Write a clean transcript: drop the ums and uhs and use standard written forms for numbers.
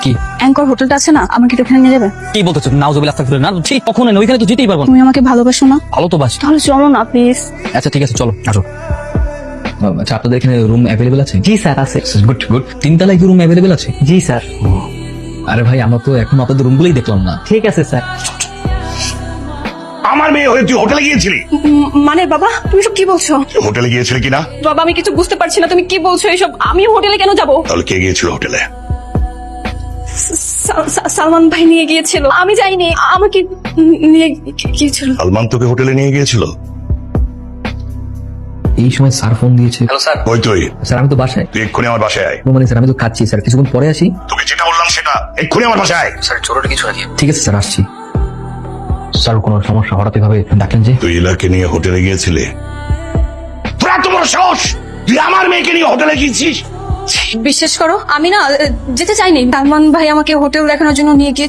কি অ্যাঙ্কর হোটেলটা আছে না, আমাকে একটু ওখানে নিয়ে যাবে? কি বলতেছো? নাউজুবিল্লাহ আস্তাগফিরুল্লাহ। না ঠিক কখনো না, ওইখানে তো যেতেই পারবো না। তুমি আমাকে ভালোবাসো না? ভালো তো বাসি। তাহলে চলো না প্লিজ। আচ্ছা ঠিক আছে, চলো আসো। আচ্ছা, আপনাদের এখানে রুম অ্যাভেলেবেল আছে? জি স্যার আছে। Good good. তিনতলায় কি রুম অ্যাভেলেবেল আছে? জি স্যার। আরে ভাই, আমরা তো এখন আপনাদের রুমগুলোই দেখলাম না। ঠিক আছে স্যার। আমার মেয়ে হয়ে তুই হোটেলে গিয়েছিলি? মানে বাবা, তুমি সব কি বলছো? তুই হোটেলে গিয়েছিলি কিনা? বাবা আমি কিছু বুঝতে পারছি না, তুমি কি বলছো এইসব? আমি হোটেলে কেন যাব? তাহলে কে গিয়েছিল হোটেলে? সালমান ভাই নিয়ে গিয়েছিল, আমি যাইনি। আমাকে নিয়ে গিয়েছিল। সালমান তোকে হোটেলে নিয়ে গিয়েছিল? এই সময় স্যার ফোন দিয়েছে। Hello sir. ওই তুই স্যার আমি তো বাসায়। তুই এক্ষুনি আমার বাসায় আয়। মানে স্যার আমি তো খাচ্ছি স্যার, কিছুক্ষণ পরে আসি। তোকে যেটা বললাম সেটা, এক্ষুনি আমার বাসায় আয়। স্যার জরুরি কিছু নাকি? ঠিক আছে স্যার, আসছি। স্যার কোনো সমস্যা? হঠাৎ এভাবে ডাকলেন যে? তুই ইলাকে নিয়ে হোটেলে গিয়েছিলি? তোরা এত বড় সাহস, তুই আমার মেয়েকে নিয়ে হোটেলে গিয়েছিস? বিশ্বাস করো, আমি না যেতে চাইনি। সালমান ভাই আমাকে হোটেল দেখানোর জন্য নিয়ে গিয়েছে।